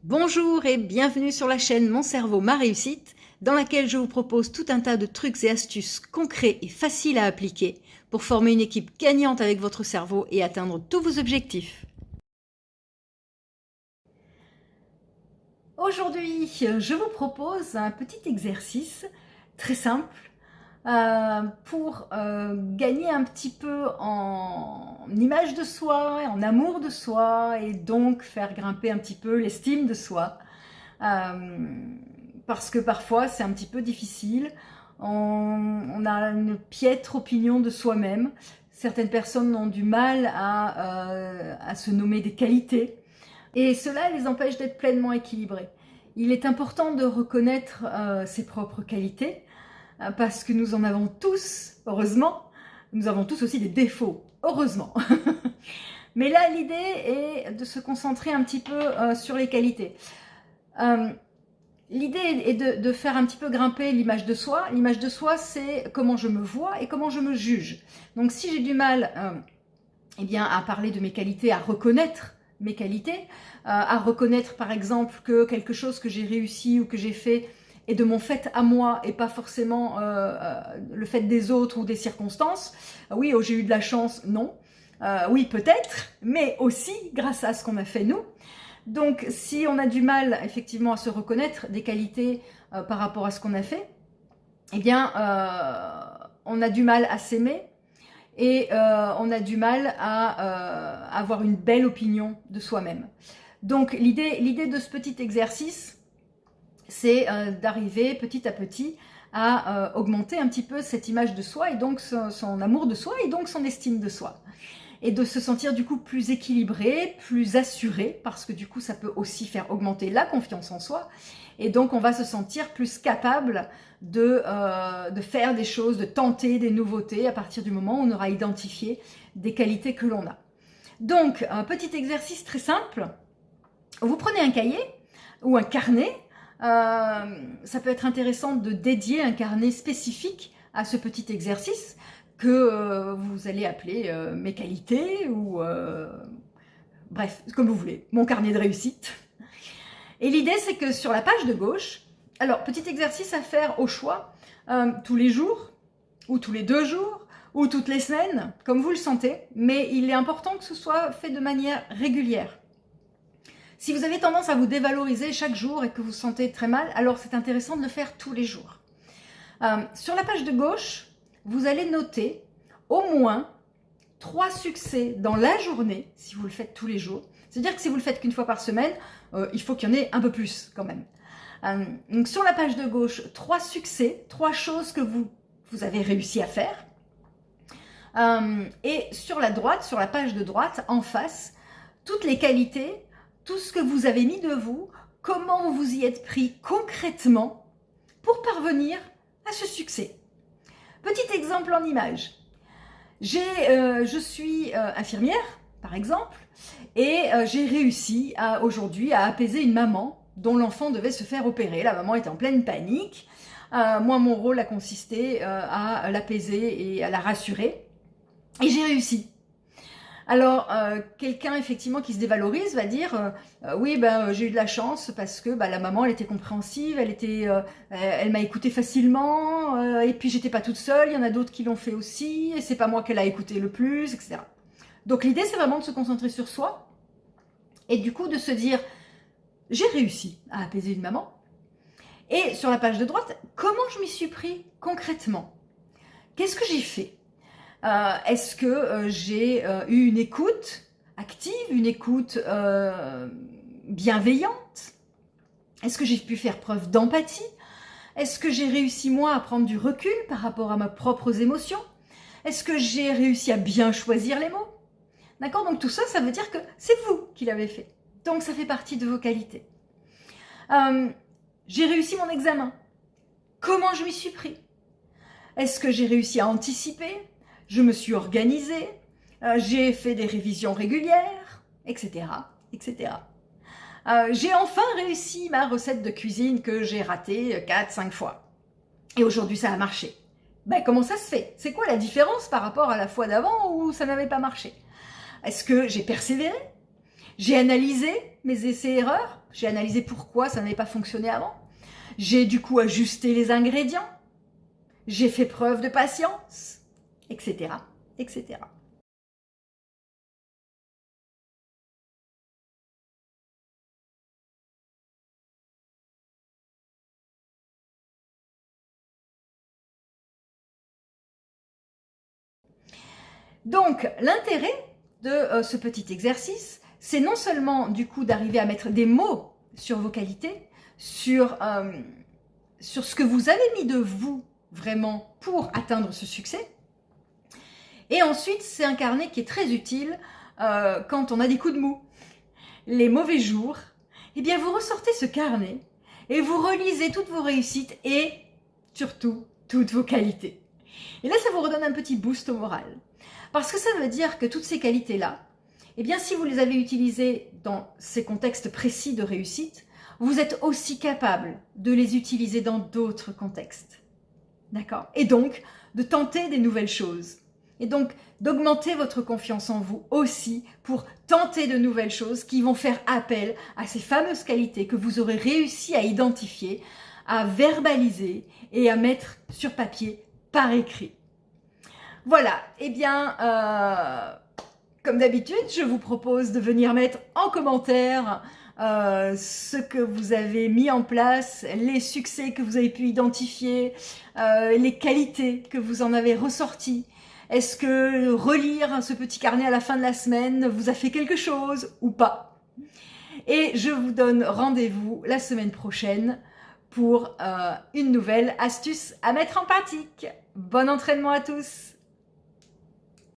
Bonjour et bienvenue sur la chaîne Mon cerveau, ma réussite, dans laquelle je vous propose tout un tas de trucs et astuces concrets et faciles à appliquer pour former une équipe gagnante avec votre cerveau et atteindre tous vos objectifs. Aujourd'hui, je vous propose un petit exercice très simple pour gagner un petit peu en image de soi, en amour de soi et donc faire grimper un petit peu l'estime de soi. Parce que parfois c'est un petit peu difficile, on a une piètre opinion de soi-même, certaines personnes ont du mal à se nommer des qualités et cela les empêche d'être pleinement équilibrés. Il est important de reconnaître ses propres qualités parce que nous en avons tous, heureusement. Nous avons tous aussi des défauts, heureusement. Mais là, l'idée est de se concentrer un petit peu sur les qualités. L'idée est de faire un petit peu grimper l'image de soi. L'image de soi, c'est comment je me vois et comment je me juge. Donc si j'ai du mal eh bien, à parler de mes qualités, à reconnaître mes qualités, à reconnaître par exemple que quelque chose que j'ai réussi ou que j'ai fait est de mon fait à moi et pas forcément le fait des autres ou des circonstances. Oui, oh, j'ai eu de la chance, non. Oui, peut-être, mais aussi grâce à ce qu'on a fait nous. Donc, si on a du mal effectivement à se reconnaître des qualités par rapport à ce qu'on a fait, eh bien, on a du mal à s'aimer et on a du mal à avoir une belle opinion de soi-même. Donc, l'idée de ce petit exercice, c'est d'arriver petit à petit à augmenter un petit peu cette image de soi et donc son amour de soi et donc son estime de soi. Et de se sentir du coup plus équilibré, plus assuré, parce que du coup ça peut aussi faire augmenter la confiance en soi, et donc on va se sentir plus capable de faire des choses, de tenter des nouveautés à partir du moment où on aura identifié des qualités que l'on a. Donc un petit exercice très simple, vous prenez un cahier ou un carnet, ça peut être intéressant de dédier un carnet spécifique à ce petit exercice, que vous allez appeler mes qualités ou bref, comme vous voulez, mon carnet de réussite. Et l'idée, c'est que sur la page de gauche, alors petit exercice à faire au choix, tous les jours, ou tous les 2 jours, ou toutes les semaines, comme vous le sentez, mais il est important que ce soit fait de manière régulière. Si vous avez tendance à vous dévaloriser chaque jour et que vous vous sentez très mal, alors c'est intéressant de le faire tous les jours. Sur la page de gauche, vous allez noter au moins 3 succès dans la journée, si vous le faites tous les jours. C'est-à-dire que si vous le faites qu'une fois par semaine, il faut qu'il y en ait un peu plus quand même. Donc sur la page de gauche, 3 succès, 3 choses que vous avez réussi à faire. Et sur la droite, sur la page de droite, en face, toutes les qualités, tout ce que vous avez mis de vous, comment vous vous y êtes pris concrètement pour parvenir à ce succès. Petit exemple en image. Je suis infirmière, par exemple, et j'ai réussi aujourd'hui à apaiser une maman dont l'enfant devait se faire opérer. La maman était en pleine panique. Moi, mon rôle a consisté à l'apaiser et à la rassurer. Et j'ai réussi. Alors, quelqu'un effectivement qui se dévalorise va dire oui, j'ai eu de la chance parce que la maman elle était compréhensive, elle m'a écouté facilement, et puis j'étais pas toute seule, il y en a d'autres qui l'ont fait aussi, et c'est pas moi qu'elle a écouté le plus, etc. Donc l'idée c'est vraiment de se concentrer sur soi, et du coup de se dire j'ai réussi à apaiser une maman, et sur la page de droite, comment je m'y suis pris concrètement? Qu'est-ce que j'ai fait? Est-ce que j'ai eu une écoute active, une écoute bienveillante? Est-ce que j'ai pu faire preuve d'empathie? Est-ce que j'ai réussi moi à prendre du recul par rapport à mes propres émotions? Est-ce que j'ai réussi à bien choisir les mots? D'accord? Donc tout ça, ça veut dire que c'est vous qui l'avez fait. Donc ça fait partie de vos qualités. J'ai réussi mon examen. Comment je m'y suis pris? Est-ce que j'ai réussi à anticiper? Je me suis organisée, j'ai fait des révisions régulières, etc. etc. J'ai enfin réussi ma recette de cuisine que j'ai ratée 4-5 fois. Et aujourd'hui, ça a marché. Comment ça se fait? C'est quoi la différence par rapport à la fois d'avant où ça n'avait pas marché? Est-ce que j'ai persévéré? J'ai analysé? mes essais-erreurs, j'ai analysé pourquoi ça n'avait pas fonctionné avant, j'ai du coup ajusté les ingrédients, j'ai fait preuve de patience, etc., etc. Donc, l'intérêt de ce petit exercice, c'est non seulement du coup d'arriver à mettre des mots sur vos qualités, sur ce que vous avez mis de vous vraiment pour atteindre ce succès. Et ensuite, c'est un carnet qui est très utile quand on a des coups de mou, les mauvais jours. Eh bien, vous ressortez ce carnet et vous relisez toutes vos réussites et surtout toutes vos qualités. Et là, ça vous redonne un petit boost au moral. Parce que ça veut dire que toutes ces qualités-là, eh bien, si vous les avez utilisées dans ces contextes précis de réussite, vous êtes aussi capable de les utiliser dans d'autres contextes. D'accord? Et donc, de tenter des nouvelles choses. Et donc, d'augmenter votre confiance en vous aussi pour tenter de nouvelles choses qui vont faire appel à ces fameuses qualités que vous aurez réussi à identifier, à verbaliser et à mettre sur papier par écrit. Voilà, eh bien, comme d'habitude, je vous propose de venir mettre en commentaire ce que vous avez mis en place, les succès que vous avez pu identifier, les qualités que vous en avez ressorties. Est-ce que relire ce petit carnet à la fin de la semaine vous a fait quelque chose ou pas? Et je vous donne rendez-vous la semaine prochaine pour une nouvelle astuce à mettre en pratique. Bon entraînement à tous!